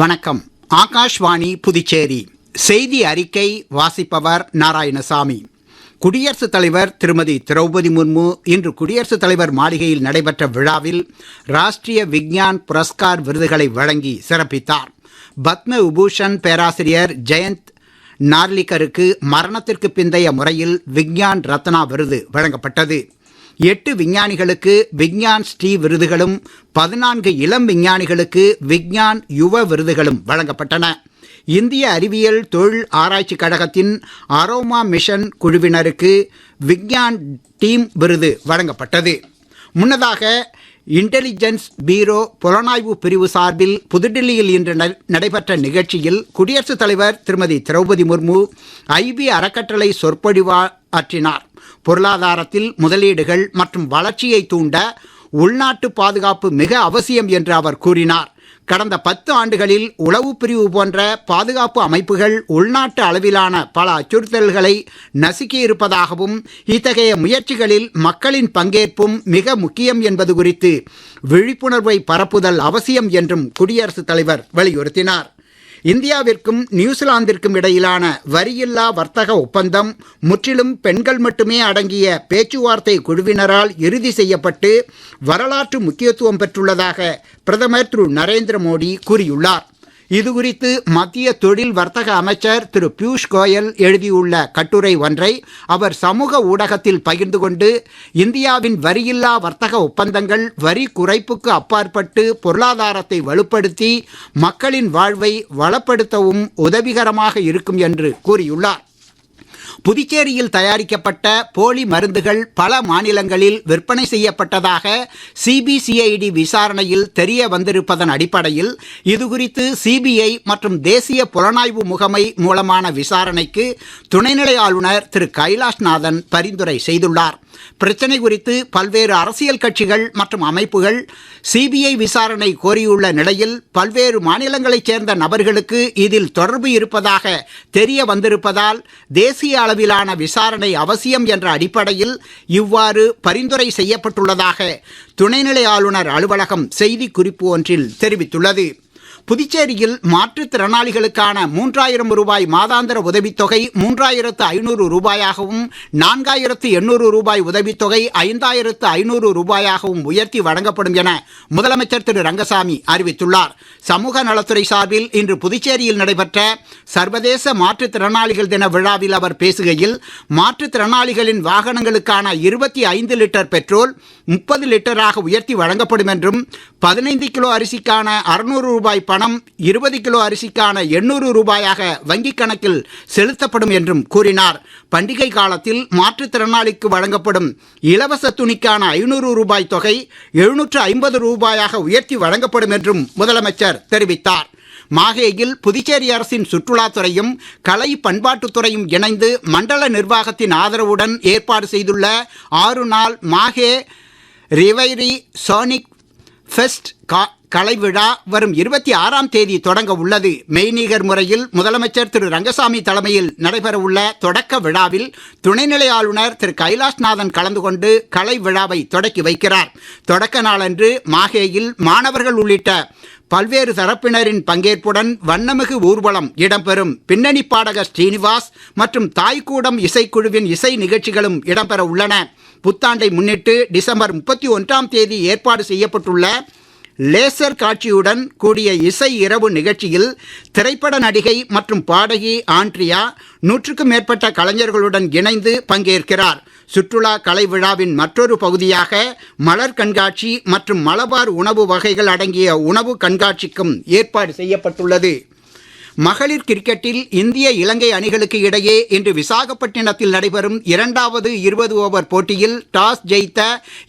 வணக்கம். ஆகாஷ்வாணி புதுச்சேரி செய்தி அறிக்கை வாசிப்பவர் நாராயணசாமி. குடியரசுத் தலைவர் திருமதி திரௌபதி முர்மு இன்று குடியரசுத் தலைவர் மாளிகையில் நடைபெற்ற விழாவில் ராஷ்டிரிய விக்ஞான் புரஸ்கார் விருதுகளை வழங்கி சிறப்பித்தார். பத்ம விபூஷன் பேராசிரியர் ஜெயந்த் நார்லிகருக்கு மரணத்திற்கு பிந்தைய முறையில் விக்ஞான் ரத்னா விருது வழங்கப்பட்டது. 8 விஞ்ஞானிகளுக்கு விக்ஞான் ஸ்ரீ விருதுகளும் 14 இளம் விஞ்ஞானிகளுக்கு விக்ஞான் யுவ விருதுகளும் வழங்கப்பட்டன. இந்திய அறிவியல் தொழில் ஆராய்ச்சி கழகத்தின் அரோமா மிஷன் குழுவினருக்கு விக்ஞான் டீம் விருது வழங்கப்பட்டது. முன்னதாக இன்டெலிஜென்ஸ் பீரோ புலனாய்வு பிரிவு சார்பில் புதுடில்லியில் இன்று நடைபெற்ற நிகழ்ச்சியில் குடியரசுத் தலைவர் திருமதி திரௌபதி முர்மு ஐபி அறக்கட்டளை சொற்பொழிவாற்றினார். பொருளாதாரத்தில் முதலீடுகள் மற்றும் வளர்ச்சியை தூண்ட உள்நாட்டு பாதுகாப்பு மிக அவசியம் என்று அவர் கூறினார். கடந்த 10 ஆண்டுகளில் உளவு பிரிவு போன்ற பாதுகாப்பு அமைப்புகள் உள்நாட்டு அளவிலான பல அச்சுறுத்தல்களை நசுக்கியிருப்பதாகவும் இத்தகைய முயற்சிகளில் மக்களின் பங்கேற்பும் மிக முக்கியம் என்பது குறித்து விழிப்புணர்வை பரப்புதல் அவசியம் என்றும் குடியரசுத் தலைவர் வலியுறுத்தினார். இந்தியாவிற்கும் நியூசிலாந்திற்கும் இடையிலான வரியில்லா வர்த்தக ஒப்பந்தம் முற்றிலும் பெண்கள் மட்டுமே அடங்கிய பேச்சுவார்த்தை குழுவினரால் இறுதி செய்யப்பட்டு வரலாற்று முக்கியத்துவம் பெற்றுள்ளதாக பிரதமர் திரு நரேந்திர மோடி கூறியுள்ளார். இதுகுறித்து மத்திய தொழில் வர்த்தக அமைச்சர் திரு பியூஷ் கோயல் எழுதியுள்ள கட்டுரை ஒன்றை அவர் சமூக ஊடகத்தில் பகிர்ந்து கொண்டு, இந்தியாவின் வரியில்லா வர்த்தக ஒப்பந்தங்கள் வரி குறைப்புக்கு அப்பாற்பட்டு பொருளாதாரத்தை வலுப்படுத்தி மக்களின் வாழ்வை வளப்படுத்தவும் உதவிகரமாக இருக்கும் என்று கூறியுள்ளார். புதுச்சேரியில் தயாரிக்கப்பட்ட போலி மருந்துகள் பல மாநிலங்களில் விற்பனை செய்யப்பட்டதாக சிபிசிஐடி விசாரணையில் தெரிய வந்திருப்பதன் அடிப்படையில் இதுகுறித்து சிபிஐ மற்றும் தேசிய புலனாய்வு முகமை மூலமான விசாரணைக்கு துணைநிலை ஆளுநர் திரு கைலாஷ்நாதன் பரிந்துரை செய்துள்ளார். பிரச்சனை குறித்து பல்வேறு அரசியல் கட்சிகள் மற்றும் அமைப்புகள் சிபிஐ விசாரணை கோரியுள்ள நிலையில் பல்வேறு மாநிலங்களைச் சேர்ந்த நபர்களுக்கு இதில் தொடர்பு இருப்பதாக தெரிய வந்திருப்பதால் தேசிய அளவிலான விசாரணை அவசியம் என்ற அடிப்படையில் இவ்வாறு பரிந்துரை செய்யப்பட்டுள்ளதாக துணைநிலை ஆளுநர் அலுவலகம் செய்திக்குறிப்பு ஒன்றில் தெரிவித்துள்ளது. புதுச்சேரியில் மாற்றுத்திறனாளிகளுக்கான 3000 ரூபாய் மாதாந்திர உதவித்தொகை 3500 ரூபாயாகவும் 4800 ரூபாய் உதவித்தொகை 5500 ரூபாயாகவும் உயர்த்தி வழங்கப்படும் என முதலமைச்சர் திரு ரங்கசாமி அறிவித்துள்ளார். சமூக நலத்துறை சார்பில் இன்று புதுச்சேரியில் நடைபெற்ற சர்வதேச மாற்றுத்திறனாளிகள் தின விழாவில் அவர் பேசுகையில், மாற்றுத்திறனாளிகளின் வாகனங்களுக்கான 25 லிட்டர் பெட்ரோல் 30 லிட்டராக உயர்த்தி வழங்கப்படும் என்றும் 15 கிலோ அரிசிக்கான 600 ரூபாய் பணம் 20 கிலோ அரிசிக்கான 800 ரூபாயாக வங்கிக் கணக்கில் செலுத்தப்படும் என்றும் கூறினார். பண்டிகை காலத்தில் மாற்றுத்திறனாளிக்கு வழங்கப்படும் இலவச துணிக்கான 500 ரூபாய் தொகை 750 ரூபாயாக உயர்த்தி வழங்கப்படும் என்றும் முதலமைச்சர் தெரிவித்தார். மாஹேயில் புதுச்சேரி அரசின் சுற்றுலாத்துறையும் கலை பண்பாட்டுத்துறையும் இணைந்து மண்டல நிர்வாகத்தின் ஆதரவுடன் ஏற்பாடு செய்துள்ள 6 நாள் மாஹே ரிவைரி சோனிக் ஃபெஸ்ட் கலை விழா வரும் 26ஆம் தேதி தொடங்க உள்ளது. மெய்நிகர் முறையில் முதலமைச்சர் திரு ரங்கசாமி தலைமையில் நடைபெறவுள்ள தொடக்க விழாவில் துணைநிலை ஆளுநர் திரு கைலாஷ்நாதன் கலந்து கொண்டு கலை விழாவை தொடக்கி வைக்கிறார். தொடக்க நாளன்று மாஹேயில் மாணவர்கள் உள்ளிட்ட பல்வேறு தரப்பினரின் பங்கேற்புடன் வண்ணமிகு ஊர்வலம் இடம்பெறும். பின்னணி பாடகர் ஸ்ரீனிவாஸ் மற்றும் தாய்க்கூடம் இசைக்குழுவின் இசை நிகழ்ச்சிகளும் இடம்பெற உள்ளன. புத்தாண்டை முன்னிட்டு டிசம்பர் 31ஆம் தேதி ஏற்பாடு செய்யப்பட்டுள்ள லேசர் காட்சியுடன் கூடிய இசை இரவு நிகழ்ச்சியில் திரைப்பட நடிகை மற்றும் பாடகி ஆண்ட்ரியா 100க்கும் மேற்பட்ட கலைஞர்களுடன் இணைந்து பங்கேற்கிறார். சுற்றுலா கலை விழாவின் மற்றொரு பகுதியாக மலர் கண்காட்சி மற்றும் மலபார் உணவு வகைகள் அடங்கிய உணவு கண்காட்சிக்கும் ஏற்பாடு செய்யப்பட்டுள்ளது. மகளிர் கிரிக்கெட்டில் இந்திய இலங்கை அணிகளுக்கு இடையே இன்று விசாகப்பட்டினத்தில் நடைபெறும் 2வது 20 ஓவர் போட்டியில் டாஸ் ஜெயித்த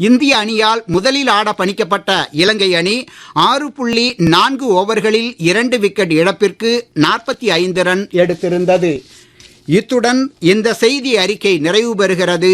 இந்திய அணியால் முதலில் ஆட பணிக்கப்பட்ட இலங்கை அணி 6.4 ஓவர்களில் 2 விக்கெட் இழப்பிற்கு 45 ரன் எடுத்திருந்தது. இத்துடன் இந்த செய்தி அறிக்கை நிறைவு பெறுகிறது.